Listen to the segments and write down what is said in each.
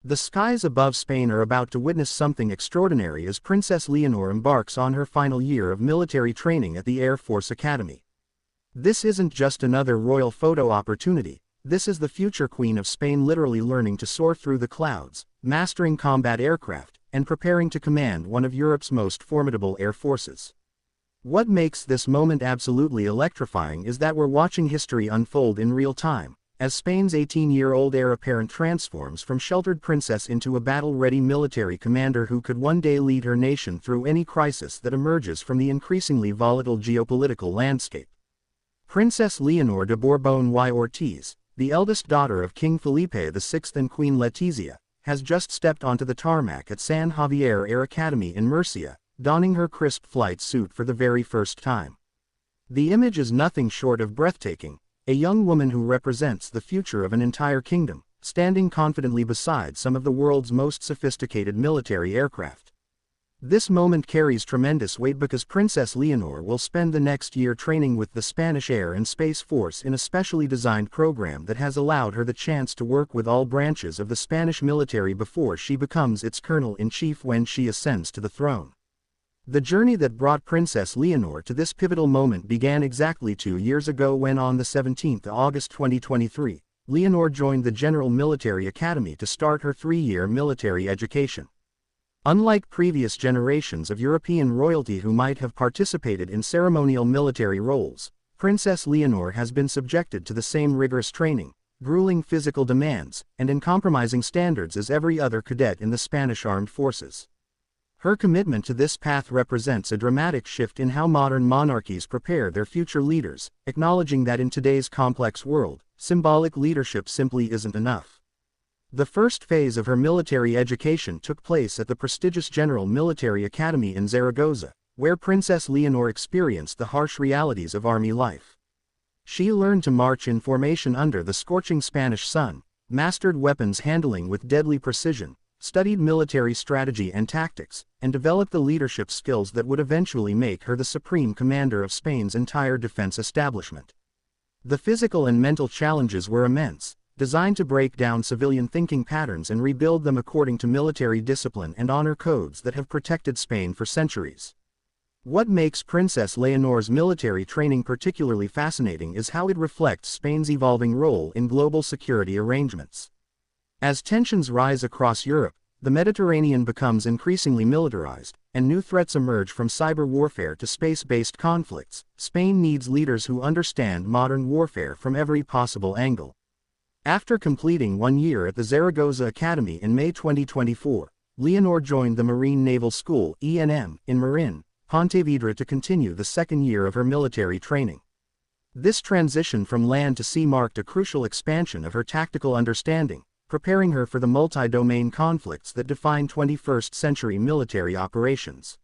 The skies above Spain are about to witness something extraordinary as Princess Leonor embarks on her final year of military training at the Air Force Academy. This isn't just another royal photo opportunity, this is the future Queen of Spain literally learning to soar through the clouds, mastering combat aircraft, and preparing to command one of Europe's most formidable air forces. What makes this moment absolutely electrifying is that we're watching history unfold in real time, as Spain's 18-year-old heir apparent transforms from sheltered princess into a battle-ready military commander who could one day lead her nation through any crisis that emerges from the increasingly volatile geopolitical landscape. Princess Leonor de Borbón y Ortiz, the eldest daughter of King Felipe VI and Queen Letizia, has just stepped onto the tarmac at San Javier Air Academy in Murcia, donning her crisp flight suit for the very first time. The image is nothing short of breathtaking, a young woman who represents the future of an entire kingdom, standing confidently beside some of the world's most sophisticated military aircraft. This moment carries tremendous weight because Princess Leonor will spend the next year training with the Spanish Air and Space Force in a specially designed program that has allowed her the chance to work with all branches of the Spanish military before she becomes its colonel-in-chief when she ascends to the throne. The journey that brought Princess Leonor to this pivotal moment began exactly 2 years ago when on the 17th of August 2023, Leonor joined the General Military Academy to start her 3-year military education. Unlike previous generations of European royalty who might have participated in ceremonial military roles, Princess Leonor has been subjected to the same rigorous training, grueling physical demands, and uncompromising standards as every other cadet in the Spanish armed forces. Her commitment to this path represents a dramatic shift in how modern monarchies prepare their future leaders, acknowledging that in today's complex world, symbolic leadership simply isn't enough. The first phase of her military education took place at the prestigious General Military Academy in Zaragoza, where Princess Leonor experienced the harsh realities of army life. She learned to march in formation under the scorching Spanish sun, mastered weapons handling with deadly precision, studied military strategy and tactics, and developed the leadership skills that would eventually make her the supreme commander of Spain's entire defense establishment. The physical and mental challenges were immense, designed to break down civilian thinking patterns and rebuild them according to military discipline and honor codes that have protected Spain for centuries. What makes Princess Leonor's military training particularly fascinating is how it reflects Spain's evolving role in global security arrangements. As tensions rise across Europe, the Mediterranean becomes increasingly militarized, and new threats emerge from cyber warfare to space-based conflicts. Spain needs leaders who understand modern warfare from every possible angle. After completing 1 year at the Zaragoza Academy in May 2024, Leonor joined the Marine Naval School (ENM) in Marin, Pontevedra to continue the 2nd year of her military training. This transition from land to sea marked a crucial expansion of her tactical understanding, preparing her for the multi-domain conflicts that define 21st-century military operations.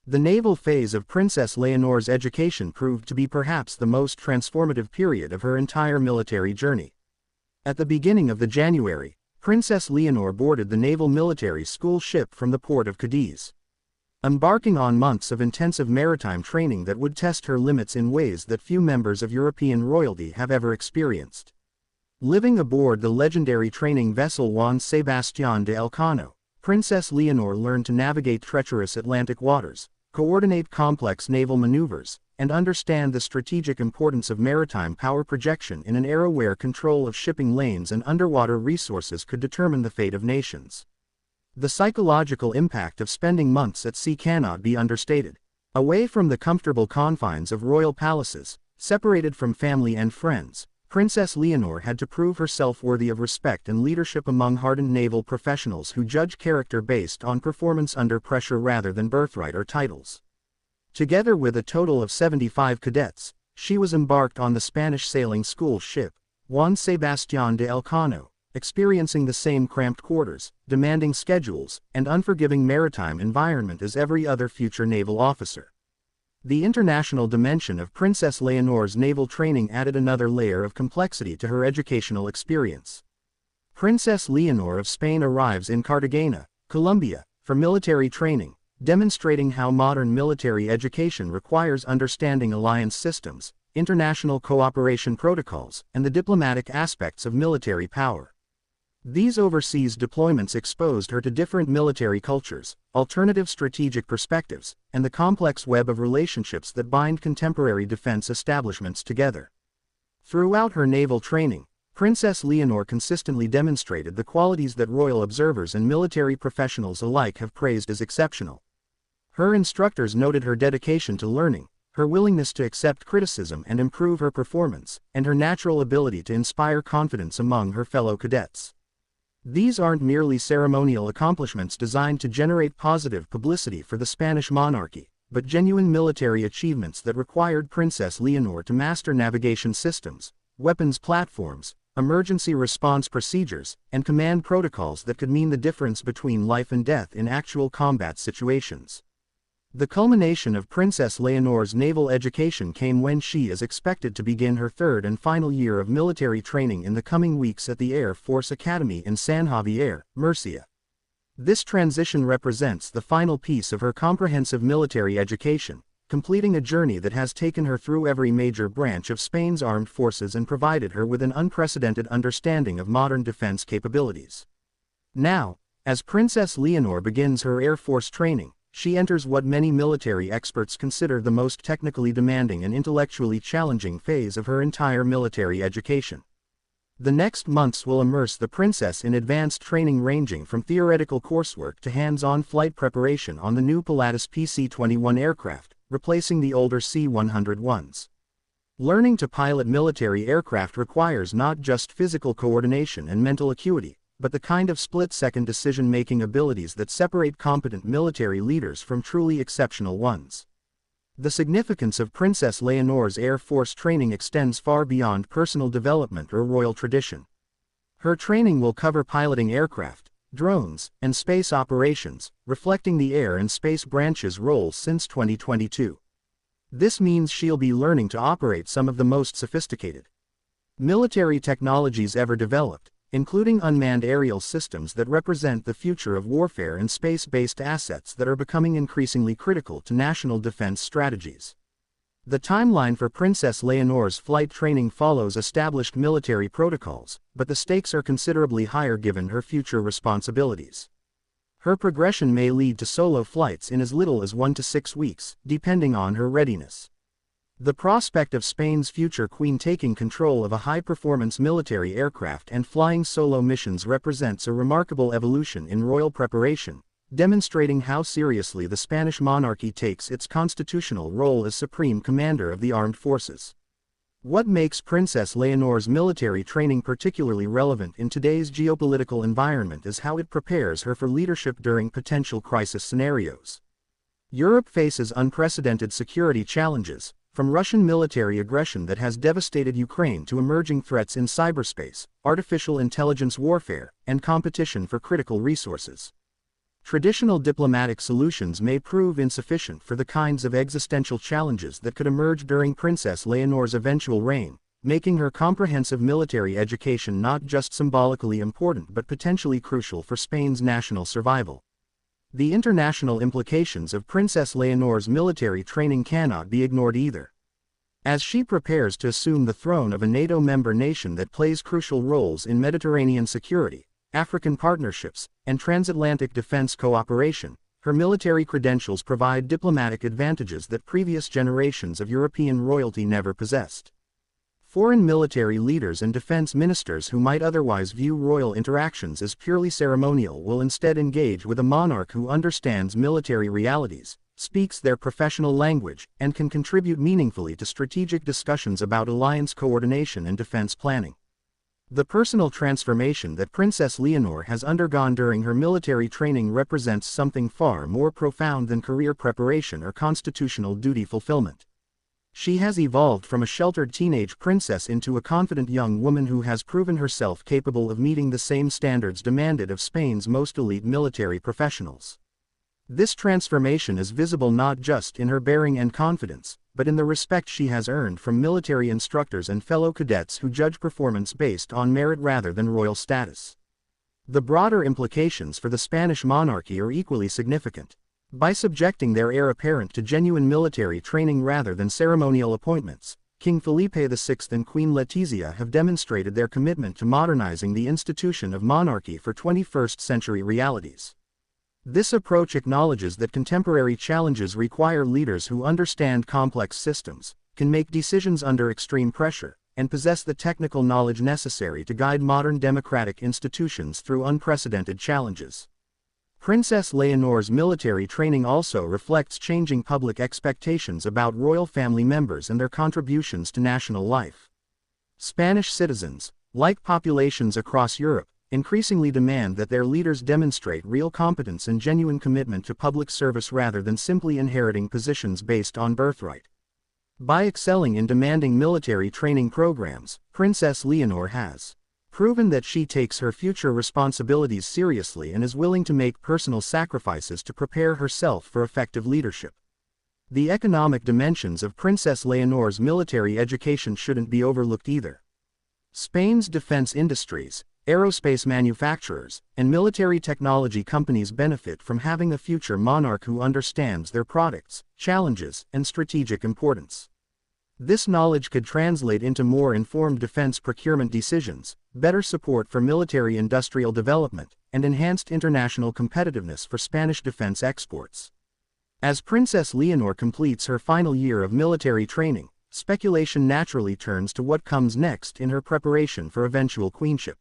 The naval phase of Princess Leonor's education proved to be perhaps the most transformative period of her entire military journey. At the beginning of the January, Princess Leonor boarded the Naval Military School ship from the port of Cadiz. Embarking on months of intensive maritime training that would test her limits in ways that few members of European royalty have ever experienced. Living aboard the legendary training vessel Juan Sebastián de Elcano, Princess Leonor learned to navigate treacherous Atlantic waters, coordinate complex naval maneuvers, and understand the strategic importance of maritime power projection in an era where control of shipping lanes and underwater resources could determine the fate of nations. The psychological impact of spending months at sea cannot be understated. Away from the comfortable confines of royal palaces, separated from family and friends, Princess Leonor had to prove herself worthy of respect and leadership among hardened naval professionals who judge character based on performance under pressure rather than birthright or titles. Together with a total of 75 cadets, she was embarked on the Spanish sailing school ship, Juan Sebastián de Elcano, experiencing the same cramped quarters, demanding schedules, and unforgiving maritime environment as every other future naval officer. The international dimension of Princess Leonor's naval training added another layer of complexity to her educational experience. Princess Leonor of Spain arrives in Cartagena, Colombia, for military training, demonstrating how modern military education requires understanding alliance systems, international cooperation protocols, and the diplomatic aspects of military power. These overseas deployments exposed her to different military cultures, alternative strategic perspectives, and the complex web of relationships that bind contemporary defense establishments together. Throughout her naval training, Princess Leonor consistently demonstrated the qualities that royal observers and military professionals alike have praised as exceptional. Her instructors noted her dedication to learning, her willingness to accept criticism and improve her performance, and her natural ability to inspire confidence among her fellow cadets. These aren't merely ceremonial accomplishments designed to generate positive publicity for the Spanish monarchy, but genuine military achievements that required Princess Leonor to master navigation systems, weapons platforms, emergency response procedures, and command protocols that could mean the difference between life and death in actual combat situations. The culmination of Princess Leonor's naval education came when she is expected to begin her third and final year of military training in the coming weeks at the Air Force Academy in San Javier, Murcia. This transition represents the final piece of her comprehensive military education, completing a journey that has taken her through every major branch of Spain's armed forces and provided her with an unprecedented understanding of modern defense capabilities. Now, as Princess Leonor begins her Air Force training, she enters what many military experts consider the most technically demanding and intellectually challenging phase of her entire military education. The next months will immerse the princess in advanced training ranging from theoretical coursework to hands-on flight preparation on the new Pilatus PC-21 aircraft, replacing the older C-101s. Learning to pilot military aircraft requires not just physical coordination and mental acuity, but the kind of split-second decision-making abilities that separate competent military leaders from truly exceptional ones. The significance of Princess Leonor's Air Force training extends far beyond personal development or royal tradition. Her training will cover piloting aircraft, drones, and space operations, reflecting the air and space branch's roles since 2022. This means she'll be learning to operate some of the most sophisticated military technologies ever developed, including unmanned aerial systems that represent the future of warfare and space-based assets that are becoming increasingly critical to national defense strategies. The timeline for Princess Leonor's flight training follows established military protocols, but the stakes are considerably higher given her future responsibilities. Her progression may lead to solo flights in as little as 1 to 6 weeks, depending on her readiness. The prospect of Spain's future queen taking control of a high-performance military aircraft and flying solo missions represents a remarkable evolution in royal preparation, demonstrating how seriously the Spanish monarchy takes its constitutional role as supreme commander of the armed forces. What makes Princess Leonor's military training particularly relevant in today's geopolitical environment is how it prepares her for leadership during potential crisis scenarios. Europe faces unprecedented security challenges, from Russian military aggression that has devastated Ukraine to emerging threats in cyberspace, artificial intelligence warfare, and competition for critical resources. Traditional diplomatic solutions may prove insufficient for the kinds of existential challenges that could emerge during Princess Leonor's eventual reign, making her comprehensive military education not just symbolically important but potentially crucial for Spain's national survival. The international implications of Princess Leonor's military training cannot be ignored either. As she prepares to assume the throne of a NATO member nation that plays crucial roles in Mediterranean security, African partnerships, and transatlantic defense cooperation, her military credentials provide diplomatic advantages that previous generations of European royalty never possessed. Foreign military leaders and defense ministers who might otherwise view royal interactions as purely ceremonial will instead engage with a monarch who understands military realities, speaks their professional language, and can contribute meaningfully to strategic discussions about alliance coordination and defense planning. The personal transformation that Princess Leonor has undergone during her military training represents something far more profound than career preparation or constitutional duty fulfillment. She has evolved from a sheltered teenage princess into a confident young woman who has proven herself capable of meeting the same standards demanded of Spain's most elite military professionals. This transformation is visible not just in her bearing and confidence, but in the respect she has earned from military instructors and fellow cadets who judge performance based on merit rather than royal status. The broader implications for the Spanish monarchy are equally significant. By subjecting their heir apparent to genuine military training rather than ceremonial appointments, King Felipe VI and Queen Letizia have demonstrated their commitment to modernizing the institution of monarchy for 21st-century realities. This approach acknowledges that contemporary challenges require leaders who understand complex systems, can make decisions under extreme pressure, and possess the technical knowledge necessary to guide modern democratic institutions through unprecedented challenges. Princess Leonor's military training also reflects changing public expectations about royal family members and their contributions to national life. Spanish citizens, like populations across Europe, increasingly demand that their leaders demonstrate real competence and genuine commitment to public service rather than simply inheriting positions based on birthright. By excelling in demanding military training programs, Princess Leonor has proven that she takes her future responsibilities seriously and is willing to make personal sacrifices to prepare herself for effective leadership. The economic dimensions of Princess Leonor's military education shouldn't be overlooked either. Spain's defense industries, aerospace manufacturers, and military technology companies benefit from having a future monarch who understands their products, challenges, and strategic importance. This knowledge could translate into more informed defense procurement decisions, better support for military industrial development, and enhanced international competitiveness for Spanish defense exports. As Princess Leonor completes her final year of military training, speculation naturally turns to what comes next in her preparation for eventual queenship.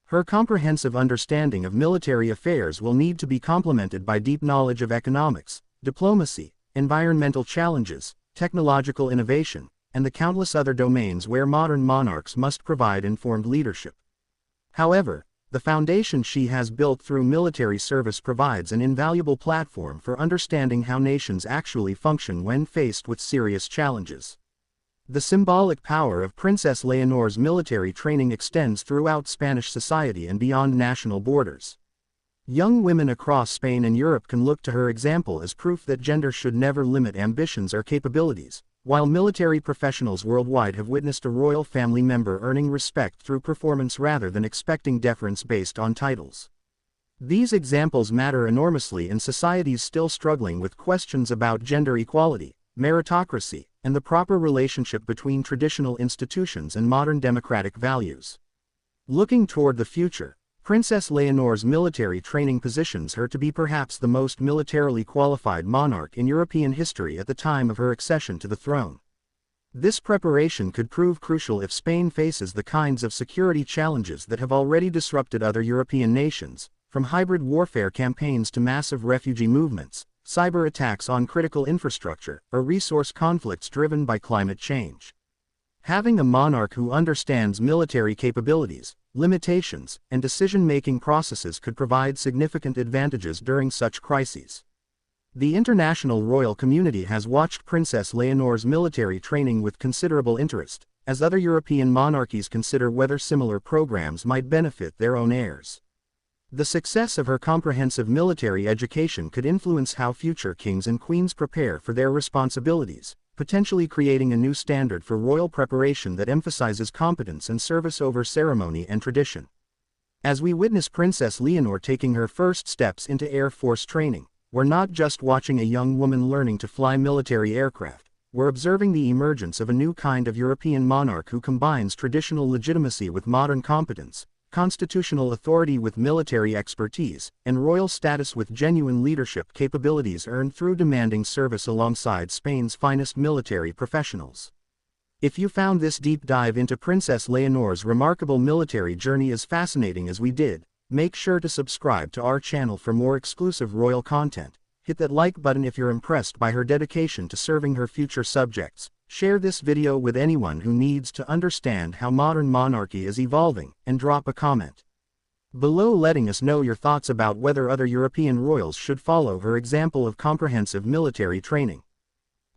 Her comprehensive understanding of military affairs will need to be complemented by deep knowledge of economics, diplomacy, environmental challenges, technological innovation, and the countless other domains where modern monarchs must provide informed leadership. However, the foundation she has built through military service provides an invaluable platform for understanding how nations actually function when faced with serious challenges. The symbolic power of Princess Leonor's military training extends throughout Spanish society and beyond national borders. Young women across Spain and Europe can look to her example as proof that gender should never limit ambitions or capabilities, while military professionals worldwide have witnessed a royal family member earning respect through performance rather than expecting deference based on titles. These examples matter enormously in societies still struggling with questions about gender equality, meritocracy, and the proper relationship between traditional institutions and modern democratic values. Looking toward the future, Princess Leonor's military training positions her to be perhaps the most militarily qualified monarch in European history at the time of her accession to the throne. This preparation could prove crucial if Spain faces the kinds of security challenges that have already disrupted other European nations, from hybrid warfare campaigns to massive refugee movements, cyber attacks on critical infrastructure, or resource conflicts driven by climate change. Having a monarch who understands military capabilities, limitations, and decision-making processes could provide significant advantages during such crises. The international royal community has watched Princess Leonor's military training with considerable interest, as other European monarchies consider whether similar programs might benefit their own heirs. The success of her comprehensive military education could influence how future kings and queens prepare for their responsibilities, potentially creating a new standard for royal preparation that emphasizes competence and service over ceremony and tradition. As we witness Princess Leonor taking her first steps into Air Force training, we're not just watching a young woman learning to fly military aircraft, we're observing the emergence of a new kind of European monarch who combines traditional legitimacy with modern competence, constitutional authority with military expertise, and royal status with genuine leadership capabilities earned through demanding service alongside Spain's finest military professionals. If you found this deep dive into Princess Leonor's remarkable military journey as fascinating as we did, make sure to subscribe to our channel for more exclusive royal content. Hit that like button if you're impressed by her dedication to serving her future subjects. Share this video with anyone who needs to understand how modern monarchy is evolving, and drop a comment below letting us know your thoughts about whether other European royals should follow her example of comprehensive military training.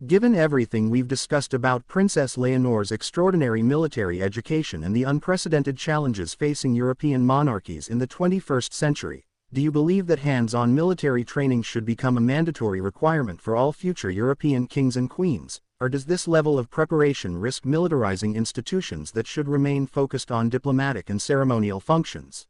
Given everything we've discussed about Princess Leonor's extraordinary military education and the unprecedented challenges facing European monarchies in the 21st century, do you believe that hands-on military training should become a mandatory requirement for all future European kings and queens? Or does this level of preparation risk militarizing institutions that should remain focused on diplomatic and ceremonial functions?